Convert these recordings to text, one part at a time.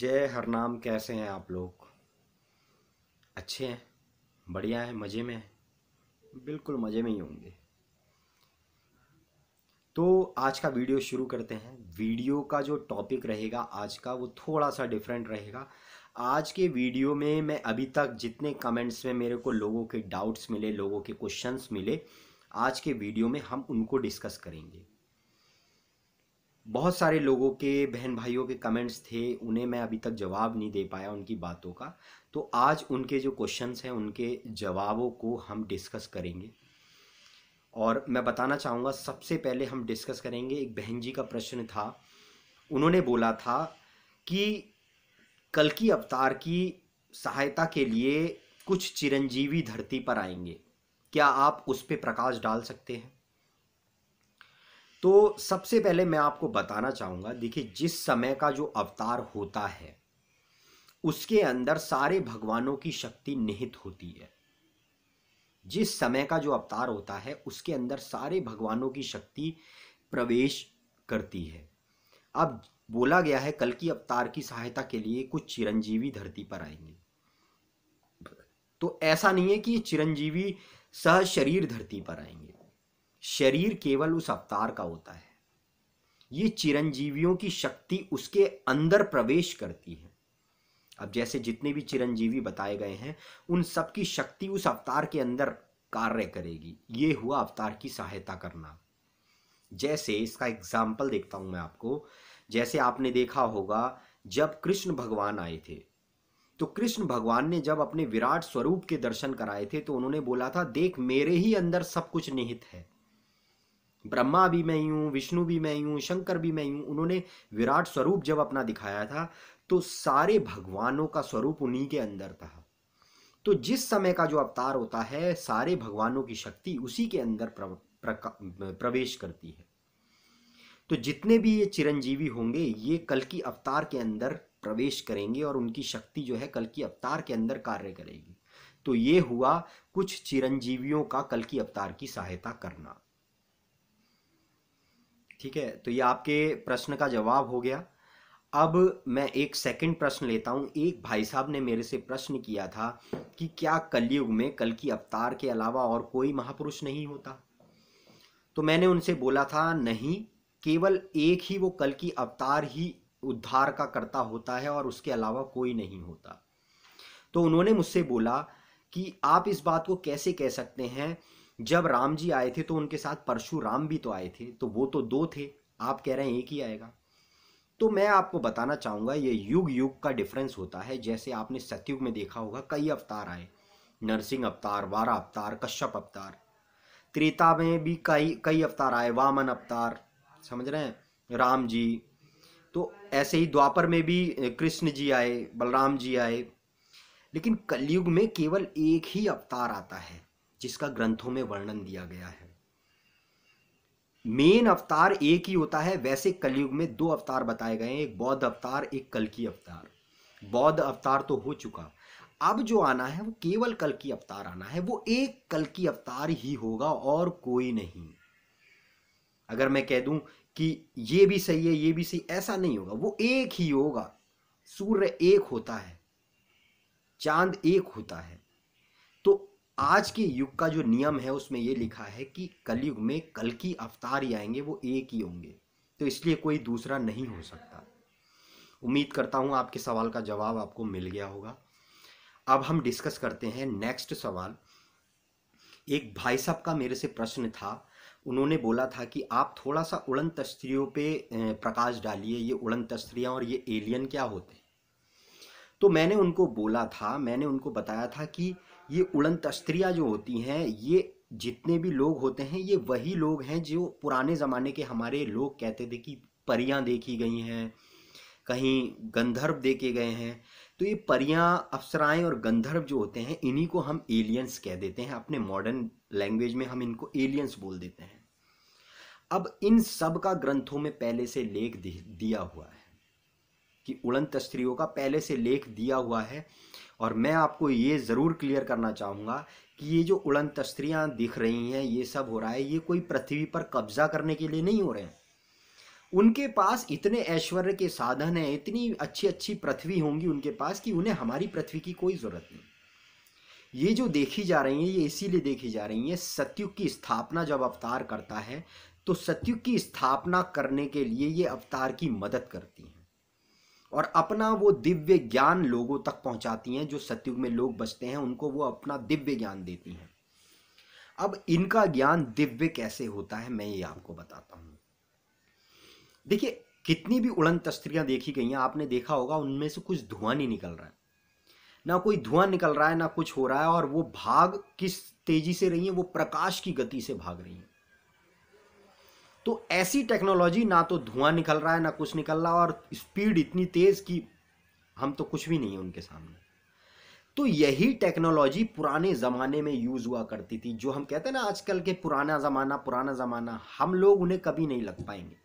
जय हरनाम। कैसे हैं आप लोग? अच्छे हैं? बढ़िया है? मज़े में हैं? बिल्कुल मज़े में ही होंगे। तो आज का वीडियो शुरू करते हैं। वीडियो का जो टॉपिक रहेगा आज का वो थोड़ा सा डिफरेंट रहेगा। आज के वीडियो में मैं अभी तक जितने कमेंट्स में मेरे को लोगों के डाउट्स मिले, लोगों के क्वेश्चंस मिले, आज के वीडियो में हम उनको डिस्कस करेंगे। बहुत सारे लोगों के, बहन भाइयों के कमेंट्स थे, उन्हें मैं अभी तक जवाब नहीं दे पाया उनकी बातों का। तो आज उनके जो क्वेश्चंस हैं उनके जवाबों को हम डिस्कस करेंगे। और मैं बताना चाहूँगा, सबसे पहले हम डिस्कस करेंगे, एक बहन जी का प्रश्न था। उन्होंने बोला था कि कल्कि अवतार की सहायता के लिए कुछ चिरंजीवी धरती पर आएंगे, क्या आप उस पर प्रकाश डाल सकते हैं? तो सबसे पहले मैं आपको बताना चाहूँगा, देखिए, जिस समय का जो अवतार होता है उसके अंदर सारे भगवानों की शक्ति निहित होती है। जिस समय का जो अवतार होता है उसके अंदर सारे भगवानों की शक्ति प्रवेश करती है। अब बोला गया है कल्कि अवतार की सहायता के लिए कुछ चिरंजीवी धरती पर आएंगे। तो ऐसा नहीं है कि ये चिरंजीवी सह शरीर धरती पर आएंगे। शरीर केवल उस अवतार का होता है। ये चिरंजीवियों की शक्ति उसके अंदर प्रवेश करती है। अब जैसे जितने भी चिरंजीवी बताए गए हैं उन सब की शक्ति उस अवतार के अंदर कार्य करेगी। ये हुआ अवतार की सहायता करना। जैसे इसका एग्जाम्पल देखता हूं मैं आपको। जैसे आपने देखा होगा, जब कृष्ण भगवान आए थे तो कृष्ण भगवान ने जब अपने विराट स्वरूप के दर्शन कराए थे तो उन्होंने बोला था, देख मेरे ही अंदर सब कुछ निहित है। ब्रह्मा भी मैं ही हूँ, विष्णु भी मैं ही हूँ, शंकर भी मैं ही हूँ। उन्होंने विराट स्वरूप जब अपना दिखाया था तो सारे भगवानों का स्वरूप उन्हीं के अंदर था। तो जिस समय का जो अवतार होता है सारे भगवानों की शक्ति उसी के अंदर प्रवेश करती है। तो जितने भी ये चिरंजीवी होंगे ये कल्कि अवतार के अंदर प्रवेश करेंगे और उनकी शक्ति जो है कल्कि अवतार के अंदर कार्य करेगी। तो ये हुआ कुछ चिरंजीवियों का कल्कि अवतार की सहायता करना। ठीक है, तो ये आपके प्रश्न का जवाब हो गया। अब मैं एक सेकंड प्रश्न लेता हूं। एक भाई साहब ने मेरे से प्रश्न किया था कि क्या कलयुग में कल्कि अवतार के अलावा और कोई महापुरुष नहीं होता? तो मैंने उनसे बोला था, नहीं, केवल एक ही वो कल्कि अवतार ही उद्धार का कर्ता होता है और उसके अलावा कोई नहीं होता। तो उन्होंने मुझसे बोला कि आप इस बात को कैसे कह सकते हैं, जब राम जी आए थे तो उनके साथ परशुराम भी तो आए थे, तो वो तो दो थे, आप कह रहे हैं एक ही आएगा। तो मैं आपको बताना चाहूँगा, ये युग युग का डिफरेंस होता है। जैसे आपने सतयुग में देखा होगा कई अवतार आए, नरसिंह अवतार, वारा अवतार, कश्यप अवतार। त्रेता में भी कई कई अवतार आए, वामन अवतार, समझ रहे हैं, राम जी। तो ऐसे ही द्वापर में भी कृष्ण जी आए, बलराम जी आए। लेकिन कलयुग में केवल एक ही अवतार आता है जिसका ग्रंथों में वर्णन दिया गया है। मेन अवतार एक ही होता है। वैसे कलयुग में दो अवतार बताए गए हैं, एक बौद्ध अवतार, एक कल्कि अवतार। बौद्ध अवतार तो हो चुका, अब जो आना है वो केवल कल्कि अवतार आना है। वो एक कल्कि अवतार ही होगा और कोई नहीं। अगर मैं कह दूं कि ये भी सही है ये भी सही, ऐसा नहीं होगा, वो एक ही होगा। सूर्य एक होता है, चांद एक होता है। तो आज के युग का जो नियम है उसमें ये लिखा है कि कलयुग में कल्कि अवतार ही आएंगे, वो एक ही होंगे। तो इसलिए कोई दूसरा नहीं हो सकता। उम्मीद करता हूं आपके सवाल का जवाब आपको मिल गया होगा। अब हम डिस्कस करते हैं नेक्स्ट सवाल। एक भाई साहब का मेरे से प्रश्न था। उन्होंने बोला था कि आप थोड़ा सा उड़न तस्त्रियों पे प्रकाश डालिए, ये उड़न तस्त्रियाँ और ये एलियन क्या होते हैं। तो मैंने उनको बोला था, मैंने उनको बताया था कि ये उड़न तस्त्रियाँ जो होती हैं, ये जितने भी लोग होते हैं ये वही लोग हैं जो पुराने ज़माने के हमारे लोग कहते थे कि परियां देखी गई हैं, कहीं गंधर्व देखे गए हैं। तो ये परियां, अप्सराएं और गंधर्व जो होते हैं इन्हीं को हम एलियंस कह देते हैं। अपने मॉडर्न लैंग्वेज में हम इनको एलियंस बोल देते हैं। अब इन सब का ग्रंथों में पहले से लेख दिया हुआ है कि उड़न तस्त्रियों का पहले से लेख दिया हुआ है। और मैं आपको ये ज़रूर क्लियर करना चाहूँगा कि ये जो उड़न तस्त्रियाँ दिख रही हैं, ये सब हो रहा है, ये कोई पृथ्वी पर कब्जा करने के लिए नहीं हो रहे हैं। उनके पास इतने ऐश्वर्य के साधन हैं, इतनी अच्छी अच्छी पृथ्वी होंगी उनके पास कि उन्हें हमारी पृथ्वी की कोई जरूरत नहीं। ये जो देखी जा रही है ये इसीलिए देखी जा रही है, सतयुग की स्थापना जब अवतार करता है तो सतयुग की स्थापना करने के लिए ये अवतार की मदद करती हैं और अपना वो दिव्य ज्ञान लोगों तक पहुंचाती हैं। जो सतयुग में लोग बचते हैं उनको वो अपना दिव्य ज्ञान देती हैं। अब इनका ज्ञान दिव्य कैसे होता है मैं ये आपको बताता हूं। देखिए, कितनी भी उड़न तस्त्रियां देखी गई हैं, आपने देखा होगा उनमें से कुछ धुआं नहीं निकल रहा है, ना कोई धुआं निकल रहा है, ना कुछ हो रहा है, और वो भाग किस तेजी से रही है, वो प्रकाश की गति से भाग रही है। तो ऐसी टेक्नोलॉजी, ना तो धुआं निकल रहा है ना कुछ निकल रहा, और स्पीड इतनी तेज कि हम तो कुछ भी नहीं है उनके सामने। तो यही टेक्नोलॉजी पुराने ज़माने में यूज़ हुआ करती थी। जो हम कहते हैं ना आजकल के पुराना ज़माना, हम लोग उन्हें कभी नहीं लग पाएंगे।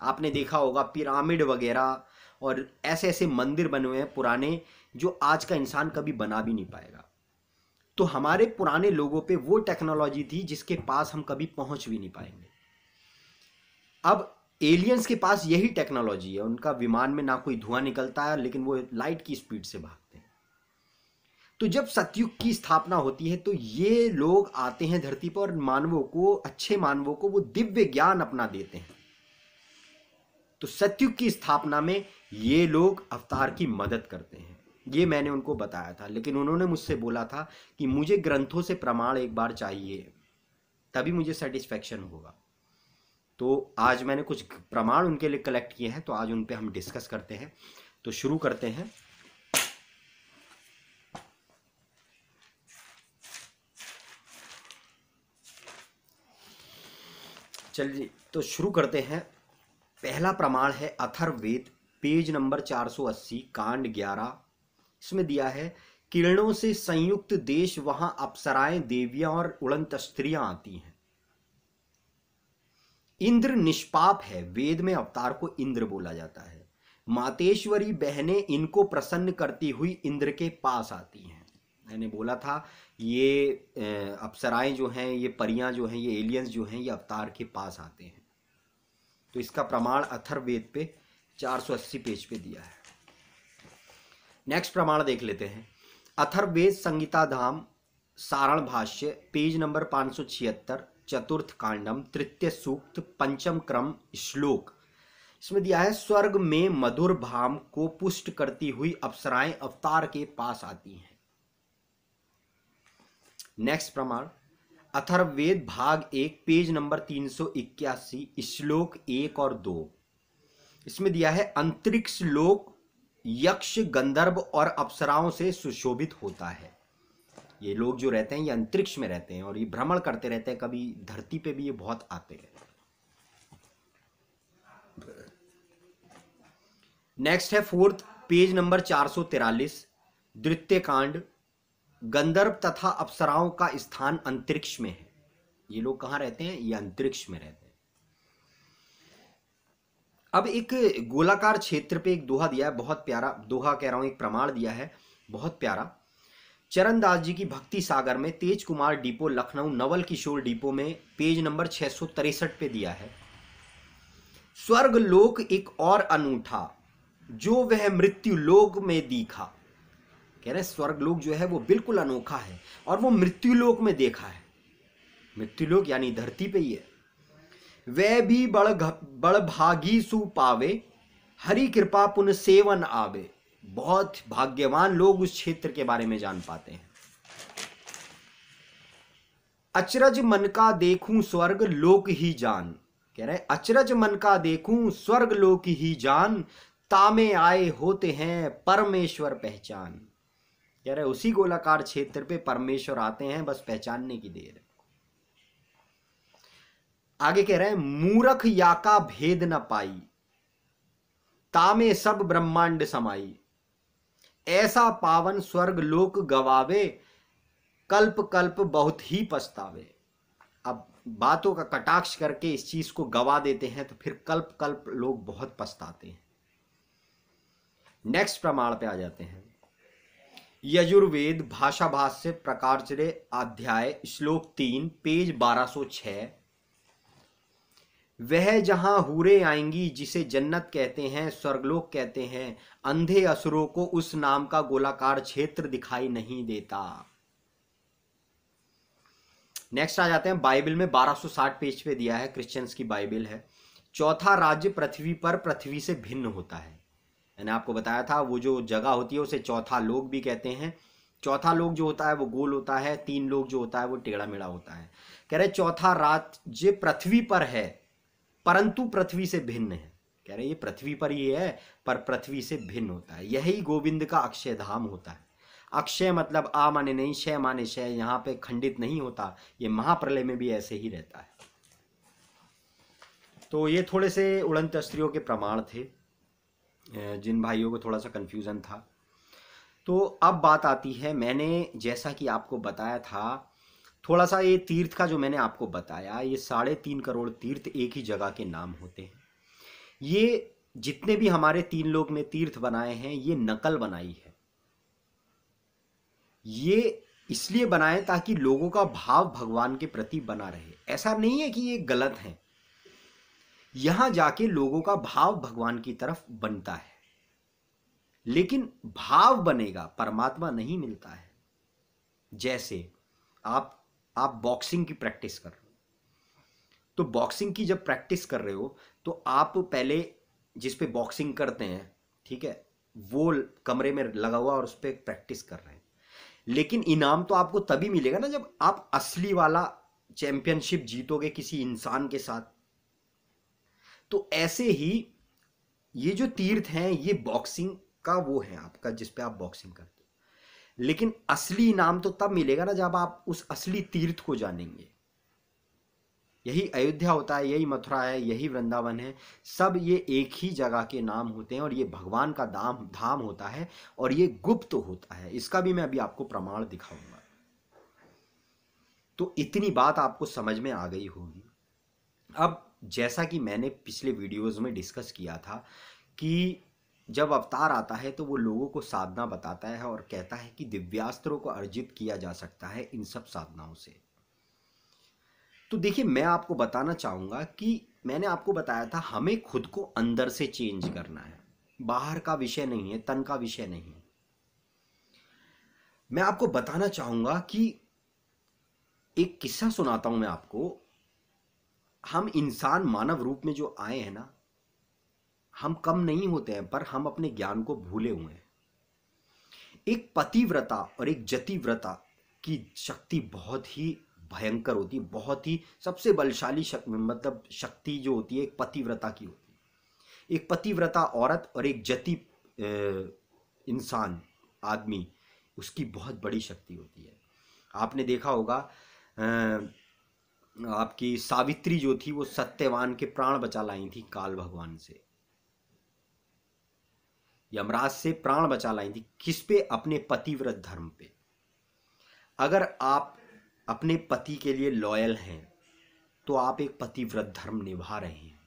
आपने देखा होगा पिरामिड वगैरह और ऐसे ऐसे मंदिर बने हुए हैं पुराने, जो आज का इंसान कभी बना भी नहीं पाएगा। तो हमारे पुराने लोगों पे वो टेक्नोलॉजी थी जिसके पास हम कभी पहुंच भी नहीं पाएंगे। अब एलियंस के पास यही टेक्नोलॉजी है। उनका विमान में ना कोई धुआं निकलता है, लेकिन वो लाइट की स्पीड से भागते हैं। तो जब सतयुग की स्थापना होती है तो ये लोग आते हैं धरती पर और मानवों को, अच्छे मानवों को वो दिव्य ज्ञान अपना देते हैं। तो सतयुग की स्थापना में ये लोग अवतार की मदद करते हैं। ये मैंने उनको बताया था, लेकिन उन्होंने मुझसे बोला था कि मुझे ग्रंथों से प्रमाण एक बार चाहिए, तभी मुझे सेटिस्फैक्शन होगा। तो आज मैंने कुछ प्रमाण उनके लिए कलेक्ट किए हैं, तो आज उन पे हम डिस्कस करते हैं। तो शुरू करते हैं। चलिए तो शुरू करते हैं। पहला प्रमाण है अथर्ववेद, पेज नंबर 480, कांड 11। इसमें दिया है, किरणों से संयुक्त देश, वहां अप्सराएं, देवियां और उड़न तस्त्रियां आती हैं। इंद्र निष्पाप है, वेद में अवतार को इंद्र बोला जाता है। मातेश्वरी बहनें इनको प्रसन्न करती हुई इंद्र के पास आती हैं। मैंने बोला था ये अप्सराएं जो हैं, ये परियां जो हैं, ये एलियंस जो हैं, ये अवतार के पास आते हैं। तो इसका प्रमाण अथर्ववेद पे 480 पेज पे दिया है। नेक्स्ट प्रमाण देख लेते हैं। अथर्ववेद संगीता धाम सारण भाष्य, पेज नंबर 576, चतुर्थ कांडम, तृतीय सूक्त, पंचम क्रम, श्लोक। इसमें दिया है, स्वर्ग में मधुर भाम को पुष्ट करती हुई अप्सराएं अवतार के पास आती हैं। नेक्स्ट प्रमाण अथर्ववेद भाग 1, पेज नंबर 381, श्लोक 1 और 2। इसमें दिया है, अंतरिक्ष लोक यक्ष, गंधर्व और अप्सराओं से सुशोभित होता है। ये लोग जो रहते हैं ये अंतरिक्ष में रहते हैं और ये भ्रमण करते रहते हैं, कभी धरती पे भी ये बहुत आते हैं। नेक्स्ट है फोर्थ, पेज नंबर 443, द्वितीय कांड, गंधर्व तथा अप्सराओं का स्थान अंतरिक्ष में है। ये लोग कहां रहते हैं? ये अंतरिक्ष में रहते हैं। अब एक गोलाकार क्षेत्र पे एक दोहा दिया है, बहुत प्यारा दोहा कह रहा हूं, एक प्रमाण दिया है बहुत प्यारा। चरणदास जी की भक्ति सागर में, तेज कुमार डिपो लखनऊ, नवल किशोर डिपो में, पेज नंबर 663 पे दिया है, स्वर्ग लोक एक और अनूठा, जो वह मृत्यु लोक में दिखा। कह रहे स्वर्ग लोक जो है वो बिल्कुल अनोखा है और वो मृत्यु लोक में देखा है। मृत्यु लोक यानी धरती पे ही है। वह भी बड़ भागी सु पावे, हरि कृपा पुन सेवन आवे। बहुत भाग्यवान लोग उस क्षेत्र के बारे में जान पाते हैं। अचरज मन का देखूं स्वर्ग लोक ही जान। कह रहे अचरज मन का देखूं स्वर्ग लोक ही जान, तामे आए होते हैं परमेश्वर पहचान। कह रहे उसी गोलाकार क्षेत्र पे परमेश्वर आते हैं, बस पहचानने की देर है। आगे कह रहे हैं, मूरख या का भेद न पाई, तामे सब ब्रह्मांड समाई। ऐसा पावन स्वर्ग लोक गवावे, कल्प कल्प बहुत ही पछतावे। अब बातों का कटाक्ष करके इस चीज को गवा देते हैं तो फिर कल्प कल्प लोग बहुत पछताते हैं। नेक्स्ट प्रमाण पे आ जाते हैं। यजुर्वेद भाषा भाष्य प्रकार्य अध्याय, श्लोक 3, पेज 1206। वह जहां हूरें आएंगी जिसे जन्नत कहते हैं, स्वर्गलोक कहते हैं, अंधे असुरों को उस नाम का गोलाकार क्षेत्र दिखाई नहीं देता। नेक्स्ट आ जाते हैं, बाइबल में 1260 पेज पे दिया है, क्रिश्चियंस की बाइबल है। चौथा राज्य पृथ्वी पर पृथ्वी से भिन्न होता है। मैंने आपको बताया था वो जो जगह होती है उसे चौथा लोक भी कहते हैं। चौथा लोक जो होता है वो गोल होता है, तीन लोक जो होता है वो टेढ़ा मेढ़ा होता है। कह रहे चौथा राज्य पृथ्वी पर है परंतु पृथ्वी से भिन्न है। कह रहे ये पृथ्वी पर ही है पर पृथ्वी से भिन्न होता है। यही गोविंद का अक्षय धाम होता है। अक्षय मतलब आ माने नहीं, शय माने शय, यहाँ पे खंडित नहीं होता। ये महाप्रलय में भी ऐसे ही रहता है। तो ये थोड़े से उड़न तस्त्रियों के प्रमाण थे जिन भाइयों को थोड़ा सा कंफ्यूजन था। तो अब बात आती है, मैंने जैसा कि आपको बताया था थोड़ा सा, ये तीर्थ का जो मैंने आपको बताया, ये 3.5 करोड़ तीर्थ एक ही जगह के नाम होते हैं। ये जितने भी हमारे 3 लोग में तीर्थ बनाए हैं ये नकल बनाई है। ये इसलिए बनाए ताकि लोगों का भाव भगवान के प्रति बना रहे। ऐसा नहीं है कि ये गलत है, यहां जाके लोगों का भाव भगवान की तरफ बनता है, लेकिन भाव बनेगा, परमात्मा नहीं मिलता है। जैसे आप बॉक्सिंग की प्रैक्टिस कर रहे हो, तो बॉक्सिंग की जब प्रैक्टिस कर रहे हो तो आप पहले जिस पे बॉक्सिंग करते हैं, ठीक है, वो कमरे में लगा हुआ और उस पर प्रैक्टिस कर रहे हैं, लेकिन इनाम तो आपको तभी मिलेगा ना जब आप असली वाला चैंपियनशिप जीतोगे किसी इंसान के साथ। तो ऐसे ही ये जो तीर्थ हैं ये बॉक्सिंग का वो है आपका, जिस पे आप बॉक्सिंग करते हो, लेकिन असली इनाम तो तब मिलेगा ना जब आप उस असली तीर्थ को जानेंगे। यही अयोध्या होता है, यही मथुरा है, यही वृंदावन है, सब ये एक ही जगह के नाम होते हैं और ये भगवान का धाम होता है और ये गुप्त होता है। इसका भी मैं अभी आपको प्रमाण दिखाऊंगा। तो इतनी बात आपको समझ में आ गई होगी। अब जैसा कि मैंने पिछले वीडियोस में डिस्कस किया था कि जब अवतार आता है तो वो लोगों को साधना बताता है और कहता है कि दिव्यास्त्रों को अर्जित किया जा सकता है इन सब साधनाओं से। तो देखिए, मैं आपको बताना चाहूँगा कि मैंने आपको बताया था हमें खुद को अंदर से चेंज करना है, बाहर का विषय नहीं है, तन का विषय नहीं है। मैं आपको बताना चाहूँगा कि एक किस्सा सुनाता हूँ मैं आपको। हम इंसान मानव रूप में जो आए हैं ना, हम कम नहीं होते हैं पर हम अपने ज्ञान को भूले हुए हैं। एक पतिव्रता और एक जतिव्रता की शक्ति बहुत ही भयंकर होती है, बहुत ही सबसे बलशाली मतलब शक्ति जो होती है एक पतिव्रता की होती है। एक पतिव्रता औरत और एक जति इंसान आदमी, उसकी बहुत बड़ी शक्ति होती है। आपने देखा होगा आपकी सावित्री जो थी वो सत्यवान के प्राण बचा लाई थी काल भगवान से, यमराज से प्राण बचा लाई थी। किस पे? अपने पतिव्रत धर्म पे। अगर आप अपने पति के लिए लॉयल हैं तो आप एक पतिव्रत धर्म निभा रहे हैं,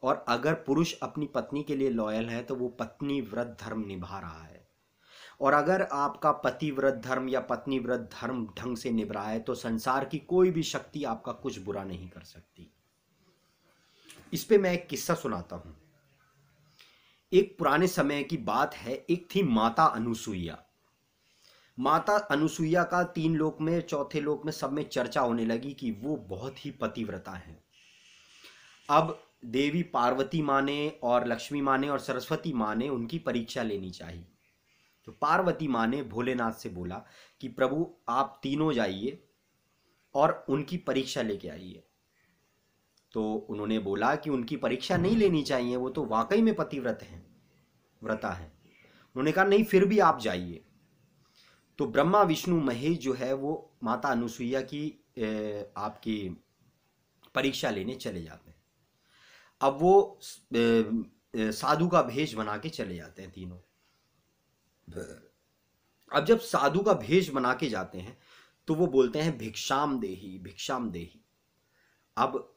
और अगर पुरुष अपनी पत्नी के लिए लॉयल है तो वो पत्नी व्रत धर्म निभा रहा है। और अगर आपका पतिव्रत धर्म या पत्नी व्रत धर्म ढंग से निभ रहा है तो संसार की कोई भी शक्ति आपका कुछ बुरा नहीं कर सकती। इस पे मैं एक किस्सा सुनाता हूं। एक पुराने समय की बात है, एक थी माता अनुसुईया। माता अनुसुईया का 3 लोक में, चौथे लोक में, सब में चर्चा होने लगी कि वो बहुत ही पतिव्रता हैं। अब देवी पार्वती माँ ने और लक्ष्मी माँ ने और सरस्वती माँ ने उनकी परीक्षा लेनी चाहिए। तो पार्वती माँ ने भोलेनाथ से बोला कि प्रभु आप तीनों जाइए और उनकी परीक्षा लेके आइए। तो उन्होंने बोला कि उनकी परीक्षा नहीं लेनी चाहिए, वो तो वाकई में पतिव्रत हैं, व्रता है। उन्होंने कहा नहीं, फिर भी आप जाइए। तो ब्रह्मा विष्णु महेश जो है वो माता अनुसुईया की आपकी परीक्षा लेने चले जाते हैं। अब वो साधु का भेष बना के चले जाते हैं तीनों। अब जब साधु का भेष बना के जाते हैं तो वो बोलते हैं भिक्षाम देही, भिक्षाम देही। अब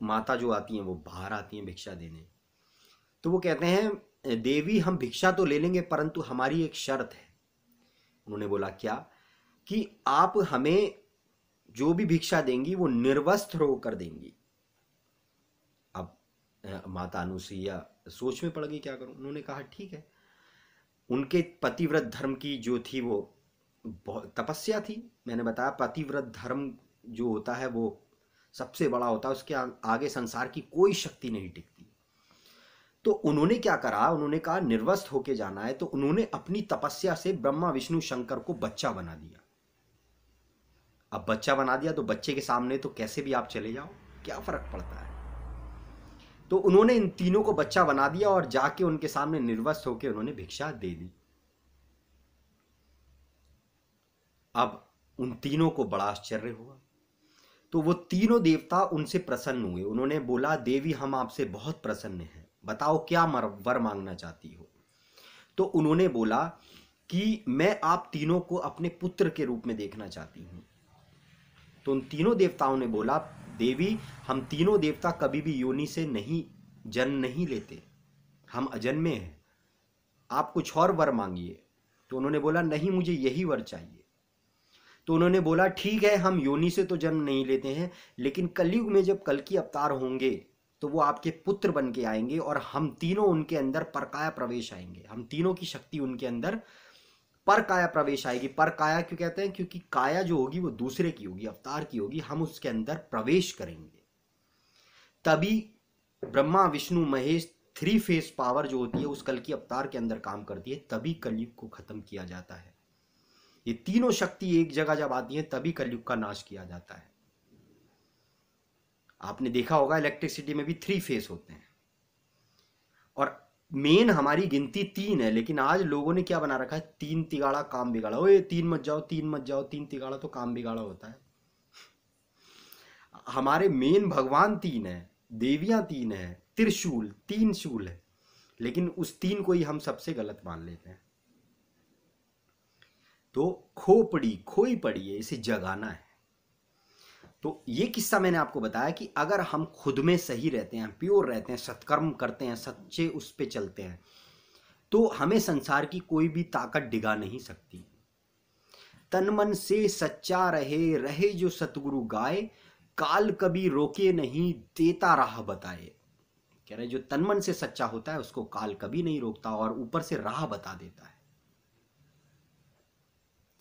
माता जो आती हैं वो बाहर आती हैं भिक्षा देने। तो वो कहते हैं देवी हम भिक्षा तो ले लेंगे परंतु हमारी एक शर्त है। उन्होंने बोला क्या? कि आप हमें जो भी भिक्षा देंगी वो निर्वस्त्र होकर देंगी। माता अनुसुईया सोच में पड़ गई, क्या करूं। उन्होंने कहा ठीक है। उनके पतिव्रत धर्म की जो थी वो बहुत तपस्या थी। मैंने बताया पतिव्रत धर्म जो होता है वो सबसे बड़ा होता है, उसके आगे संसार की कोई शक्ति नहीं टिकती। तो उन्होंने क्या करा, उन्होंने कहा निर्वस्त्र होके जाना है, तो उन्होंने अपनी तपस्या से ब्रह्मा विष्णु शंकर को बच्चा बना दिया। अब बच्चा बना दिया तो बच्चे के सामने तो कैसे भी आप चले जाओ, क्या फर्क पड़ता है। तो उन्होंने इन तीनों को बच्चा बना दिया और जाके उनके सामने निर्वस्त्र होकर उन्होंने भिक्षा दे दी। अब उन तीनों को बड़ा आश्चर्य हुआ, तो वो तीनों देवता उनसे प्रसन्न हुए। उन्होंने बोला देवी हम आपसे बहुत प्रसन्न हैं, बताओ क्या वर मांगना चाहती हो। तो उन्होंने बोला कि मैं आप तीनों को अपने पुत्र के रूप में देखना चाहती हूं। तो उन तीनों देवताओं ने बोला देवी हम तीनों देवता कभी भी योनि से नहीं जन्म नहीं लेते, हम अजन्मे हैं, आप कुछ और वर मांगिए। तो उन्होंने बोला नहीं मुझे यही वर चाहिए। तो उन्होंने बोला ठीक है हम योनि से तो जन्म नहीं लेते हैं, लेकिन कलयुग में जब कल की अवतार होंगे तो वो आपके पुत्र बन के आएंगे और हम तीनों उनके अंदर परकाया प्रवेश आएंगे, हम तीनों की शक्ति उनके अंदर पर काया प्रवेश आएगी। पर काया क्यों कहते हैं, क्योंकि काया जो होगी वो दूसरे की होगी, अवतार की होगी, हम उसके अंदर प्रवेश करेंगे। तभी ब्रह्मा विष्णु महेश 3 फेस पावर जो होती है उस कल की अवतार के अंदर काम करती है, तभी कलयुग को खत्म किया जाता है। ये तीनों शक्ति एक जगह जब आती है तभी कलयुग का नाश किया जाता है। आपने देखा होगा इलेक्ट्रिसिटी में भी 3 फेस होते हैं और मेन हमारी गिनती 3 है, लेकिन आज लोगों ने क्या बना रखा है 3 तिगाड़ा काम बिगाड़ा। ओए 3 मत जाओ 3 मत जाओ, 3 तिगाड़ा तो काम बिगाड़ा होता है। हमारे मेन भगवान 3 है, देवियां 3 है, त्रिशूल 3 शूल है, लेकिन उस 3 को ही हम सबसे गलत मान लेते हैं। तो खोई पड़ी है, इसे जगाना है। तो ये किस्सा मैंने आपको बताया कि अगर हम खुद में सही रहते हैं, प्योर रहते हैं, सत्कर्म करते हैं, सच्चे उस पे चलते हैं, तो हमें संसार की कोई भी ताकत डिगा नहीं सकती। तन मन से सच्चा रहे, रहे जो सतगुरु गाए, काल कभी रोके नहीं, देता राह बताए। कह रहे जो तन मन से सच्चा होता है उसको काल कभी नहीं रोकता और ऊपर से राह बता देता है।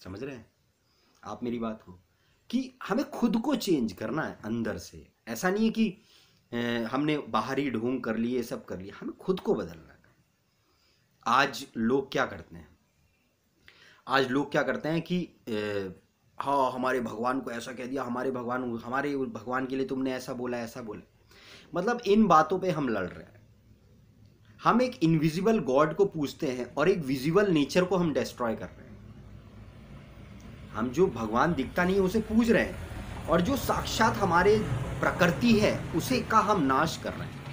समझ रहे हैं आप मेरी बात को, कि हमें खुद को चेंज करना है अंदर से। ऐसा नहीं है कि हमने बाहरी ढोंग कर लिए, सब कर लिया, हमें खुद को बदलना है। आज लोग क्या करते हैं, आज लोग क्या करते हैं कि हाँ हमारे भगवान को ऐसा कह दिया, हमारे भगवान के लिए तुमने ऐसा बोला, ऐसा बोला। मतलब इन बातों पे हम लड़ रहे हैं। हम एक इनविजिबल गॉड को पूजते हैं और एक विजिबल नेचर को हम डिस्ट्रॉय कर रहे हैं। हम जो भगवान दिखता नहीं है उसे पूज रहे हैं और जो साक्षात हमारे प्रकृति है उसे का हम नाश कर रहे हैं।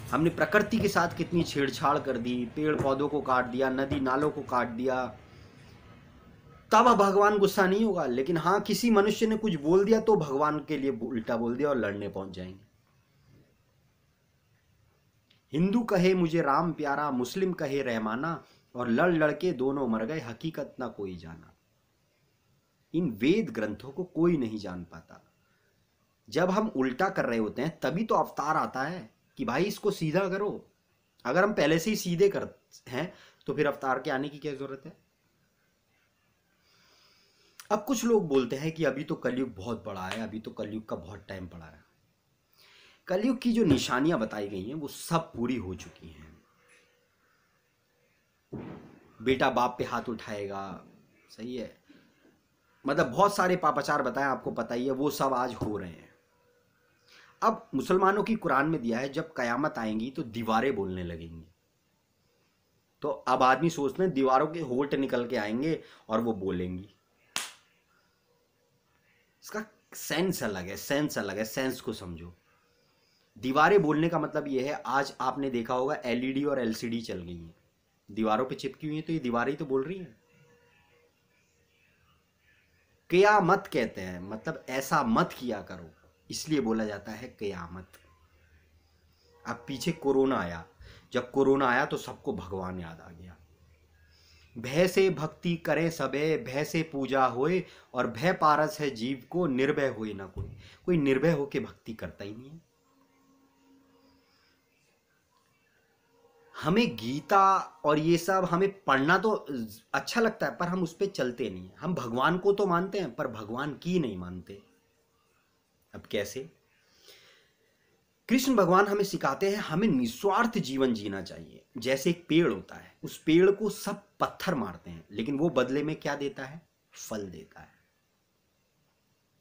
हमने प्रकृति के साथ कितनी छेड़छाड़ कर दी, पेड़ पौधों को काट दिया, नदी नालों को काट दिया। तब भगवान गुस्सा नहीं होगा, लेकिन हाँ किसी मनुष्य ने कुछ बोल दिया तो भगवान के लिए उल्टा बोल दिया और लड़ने पहुंच जाएंगे। हिंदू कहे मुझे राम प्यारा, मुस्लिम कहे रहमाना, और लड़ लड़के दोनों मर गए, हकीकत ना कोई जाना। इन वेद ग्रंथों को कोई नहीं जान पाता। जब हम उल्टा कर रहे होते हैं तभी तो अवतार आता है कि भाई इसको सीधा करो। अगर हम पहले से ही सीधे कर हैं तो फिर अवतार के आने की क्या जरूरत है। अब कुछ लोग बोलते हैं कि अभी तो कलयुग बहुत बड़ा है, अभी तो कलयुग का बहुत टाइम पड़ा है। कलयुग की जो निशानियां बताई गई हैं वो सब पूरी हो चुकी हैं। बेटा बाप पे हाथ उठाएगा, सही है, मतलब बहुत सारे पापाचार बताए, आपको पता ही है, वो सब आज हो रहे हैं। अब मुसलमानों की कुरान में दिया है जब कयामत आएंगी तो दीवारें बोलने लगेंगी। तो अब आदमी सोचते हैं दीवारों के होठ निकल के आएंगे और वो बोलेंगी। इसका सेंस अलग है, सेंस अलग है, सेंस को समझो। दीवारें बोलने का मतलब ये है, आज आपने देखा होगा एलईडी और एलसीडी चल गई हैं, दीवारों पे चिपकी हुई हैं, तो ये दीवारें ही तो बोल रही हैं। क़यामत कहते हैं, मतलब ऐसा मत किया करो, इसलिए बोला जाता है क़यामत। अब पीछे कोरोना आया, जब कोरोना आया तो सबको भगवान याद आ गया। भय से भक्ति करें सबे, भय से पूजा होए, और भय पारस है जीव को, निर्भय होए ना कोई। कोई निर्भय होके भक्ति करता ही नहीं है। हमें गीता और ये सब हमें पढ़ना तो अच्छा लगता है, पर हम उस पर चलते नहीं हैं। हम भगवान को तो मानते हैं पर भगवान की नहीं मानते। अब कैसे? कृष्ण भगवान हमें सिखाते हैं हमें निस्वार्थ जीवन जीना चाहिए। जैसे एक पेड़ होता है, उस पेड़ को सब पत्थर मारते हैं, लेकिन वो बदले में क्या देता है? फल देता है।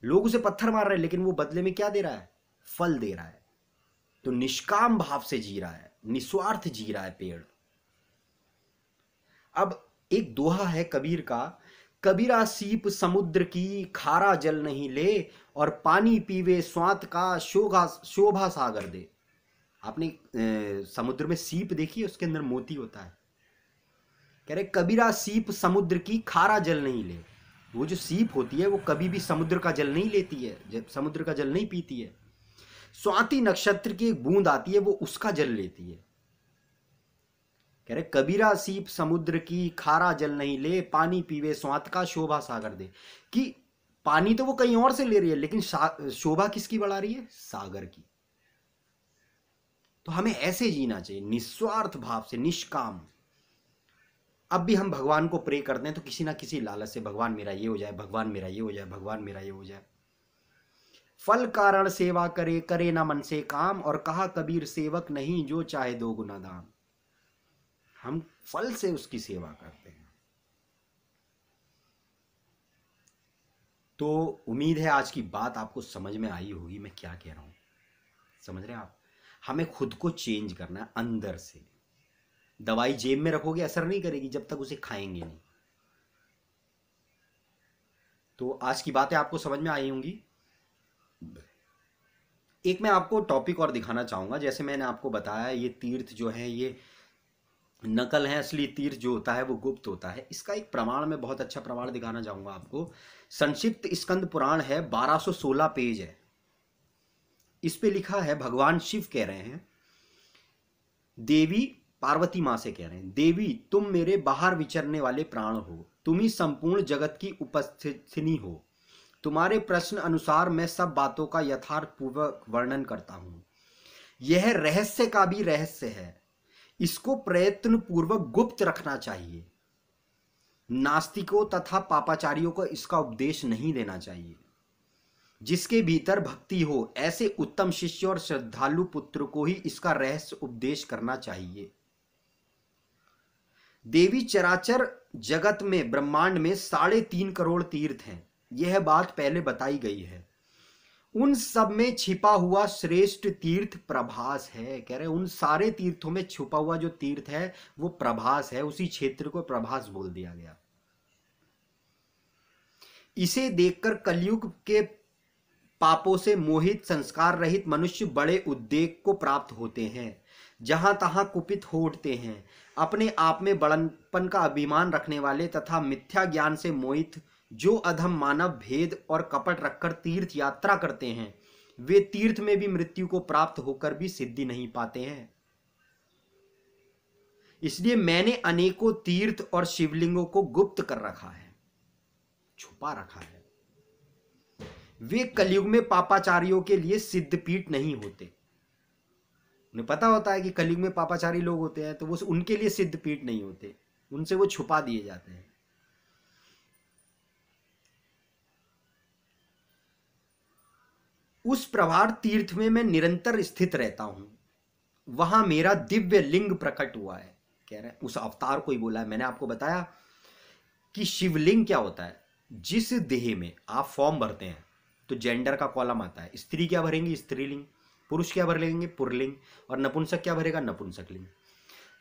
लोग उसे पत्थर मार रहे हैं, लेकिन वो बदले में क्या दे रहा है? फल दे रहा है। तो निष्काम भाव से जी रहा है, निस्वार्थ जी रहा है पेड़। अब एक दोहा है कबीर का, कबीरा सीप समुद्र की खारा जल नहीं ले, और पानी पीवे स्वात का शोभा शोभा सागर दे। आपने समुद्र में सीप देखी है? उसके अंदर मोती होता है। कह रहे कबीरा सीप समुद्र की खारा जल नहीं ले। वो जो सीप होती है वो कभी भी समुद्र का जल नहीं लेती है, जब समुद्र का जल नहीं पीती है। स्वाति नक्षत्र की एक बूंद आती है, वो उसका जल लेती है। कह रहे कबीरा सीप समुद्र की खारा जल नहीं ले, पानी पीवे स्वात का शोभा सागर दे। कि पानी तो वो कहीं और से ले रही है, लेकिन शोभा किसकी बढ़ा रही है? सागर की। तो हमें ऐसे जीना चाहिए, निस्वार्थ भाव से, निष्काम। अब भी हम भगवान को प्रे करते हैं तो किसी ना किसी लालच से, भगवान मेरा ये हो जाए, भगवान मेरा ये हो जाए, भगवान मेरा ये हो जाए। फल कारण सेवा करे, करे ना मन से काम, और कहा कबीर सेवक नहीं जो चाहे दो गुना दाम। हम फल से उसकी सेवा करते हैं। तो उम्मीद है आज की बात आपको समझ में आई होगी मैं क्या कह रहा हूं। समझ रहे हैं आप? हमें खुद को चेंज करना है अंदर से। दवाई जेब में रखोगे असर नहीं करेगी जब तक उसे खाएंगे नहीं। तो आज की बातें आपको समझ में आई होंगी। एक मैं आपको टॉपिक और दिखाना चाहूंगा। जैसे मैंने आपको बताया ये तीर्थ जो है ये नकल है, असली तीर्थ जो होता है वो गुप्त होता है। इसका एक प्रमाण, मैं बहुत अच्छा प्रमाण दिखाना चाहूंगा आपको। संक्षिप्त स्कंद पुराण है, 1216 पेज है। इस पे लिखा है, भगवान शिव कह रहे हैं, देवी पार्वती माँ से कह रहे हैं, देवी तुम मेरे बाहर विचरने वाले प्राण हो, तुम ही संपूर्ण जगत की उपस्थिति हो। तुम्हारे प्रश्न अनुसार मैं सब बातों का यथार्थ पूर्वक वर्णन करता हूं। यह रहस्य का भी रहस्य है, इसको प्रयत्न पूर्वक गुप्त रखना चाहिए। नास्तिकों तथा पापाचारियों को इसका उपदेश नहीं देना चाहिए। जिसके भीतर भक्ति हो ऐसे उत्तम शिष्य और श्रद्धालु पुत्र को ही इसका रहस्य उपदेश करना चाहिए। देवी चराचर जगत में, ब्रह्मांड में 3.5 करोड़ तीर्थ हैं, यह बात पहले बताई गई है। उन सब में छिपा हुआ श्रेष्ठ तीर्थ प्रभास है। कह रहे उन सारे तीर्थों में छुपा हुआ जो तीर्थ है वो प्रभास है। उसी क्षेत्र को प्रभास बोल दिया गया। इसे देखकर कलयुग के पापों से मोहित, संस्कार रहित मनुष्य बड़े उद्वेग को प्राप्त होते हैं। जहां तहां कुपित हो उठते हैं। अपने आप में बड़पन का अभिमान रखने वाले तथा मिथ्या ज्ञान से मोहित जो अधम मानव भेद और कपट रखकर तीर्थ यात्रा करते हैं, वे तीर्थ में भी मृत्यु को प्राप्त होकर भी सिद्धि नहीं पाते हैं। इसलिए मैंने अनेकों तीर्थ और शिवलिंगों को गुप्त कर रखा है, छुपा रखा है। वे कलयुग में पापाचारियों के लिए सिद्धपीठ नहीं होते। उन्हें पता होता है कि कलयुग में पापाचारी लोग होते हैं, तो वो उनके लिए सिद्धपीठ नहीं होते, उनसे वो छुपा दिए जाते हैं। उस प्रभार तीर्थ में मैं निरंतर स्थित रहता हूं, वहां मेरा दिव्य लिंग प्रकट हुआ है। कह रहे हैं उस अवतार को ही बोला है। मैंने आपको बताया कि शिवलिंग क्या होता है। जिस देह में आप फॉर्म भरते हैं तो जेंडर का कॉलम आता है, स्त्री क्या भरेंगे? स्त्रीलिंग। पुरुष क्या भर लेंगे? पुरलिंग। और नपुंसक क्या भरेगा? नपुंसक लिंग।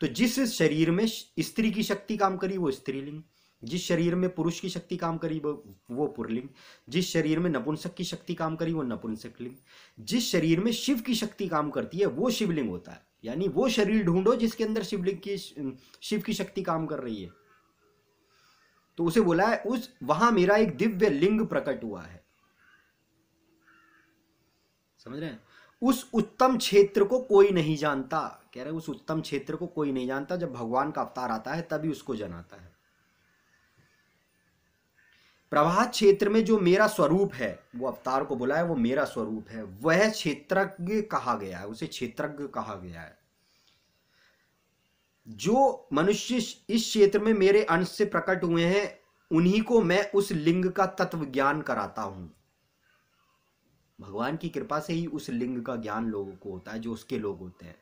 तो जिस शरीर में स्त्री की शक्ति काम करी वो स्त्रीलिंग, जिस शरीर में पुरुष की शक्ति काम करी वो पुरलिंग, जिस शरीर में नपुंसक की शक्ति काम करी वो नपुंसक लिंग, जिस शरीर में शिव की शक्ति काम करती है वो शिवलिंग होता है। यानी वो शरीर ढूंढो जिसके अंदर शिवलिंग की, शिव की शक्ति काम कर रही है। तो उसे बोला है उस वहां मेरा एक दिव्य लिंग प्रकट हुआ है। समझ रहे हैं? उस उत्तम क्षेत्र को कोई नहीं जानता। कह रहे उस उत्तम क्षेत्र को कोई नहीं जानता। जब भगवान का अवतार आता है तभी उसको जनाता है। प्रभात क्षेत्र में जो मेरा स्वरूप है, वो अवतार को बोला है वो मेरा स्वरूप है, वह क्षेत्रज्ञ कहा गया है, उसे क्षेत्रज्ञ कहा गया है। जो मनुष्य इस क्षेत्र में मेरे अंश से प्रकट हुए हैं उन्हीं को मैं उस लिंग का तत्व ज्ञान कराता हूं। भगवान की कृपा से ही उस लिंग का ज्ञान लोगों को होता है जो उसके लोग होते हैं।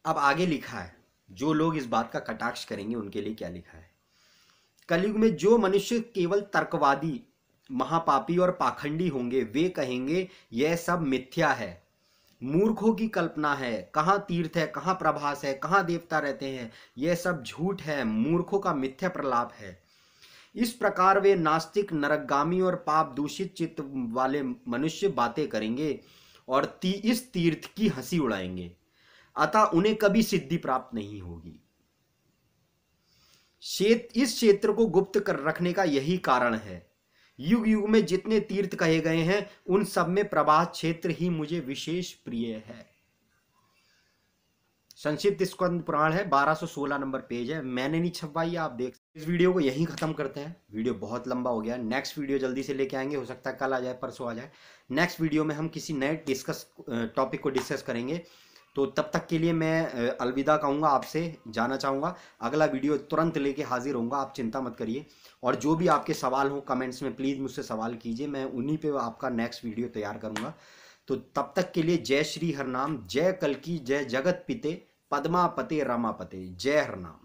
अब आगे लिखा है, जो लोग इस बात का कटाक्ष करेंगे उनके लिए क्या लिखा है। कलयुग में जो मनुष्य केवल तर्कवादी, महापापी और पाखंडी होंगे वे कहेंगे यह सब मिथ्या है, मूर्खों की कल्पना है, कहाँ तीर्थ है, कहाँ प्रभास है, कहाँ देवता रहते हैं, यह सब झूठ है, मूर्खों का मिथ्या प्रलाप है। इस प्रकार वे नास्तिक, नरकगामी और पाप दूषित चित्त वाले मनुष्य बातें करेंगे और इस तीर्थ की हंसी उड़ाएंगे, अतः उन्हें कभी सिद्धि प्राप्त नहीं होगी। इस क्षेत्र को गुप्त कर रखने का यही कारण है। युग युग में जितने तीर्थ कहे गए हैं उन सब में प्रभास क्षेत्र ही मुझे विशेष प्रिय है। संक्षिप्त स्कंद पुराण है, 1216 नंबर पेज है, मैंने नहीं छपवाई, आप देख। इस वीडियो को यहीं खत्म करते हैं, वीडियो बहुत लंबा हो गया। नेक्स्ट वीडियो जल्दी से लेके आएंगे, हो सकता है कल आ जाए, परसों आ जाए। नेक्स्ट वीडियो में हम किसी नए टॉपिक को डिस्कस करेंगे। तो तब तक के लिए मैं अलविदा कहूँगा, आपसे जाना चाहूँगा। अगला वीडियो तुरंत लेके हाजिर होऊंगा, आप चिंता मत करिए। और जो भी आपके सवाल हो कमेंट्स में प्लीज़ मुझसे सवाल कीजिए, मैं उन्हीं पे आपका नेक्स्ट वीडियो तैयार करूँगा। तो तब तक के लिए जय श्री हरनाम, जय कल्की, जय जगत पिते, पद्मापते रमापते, जय हरनाम।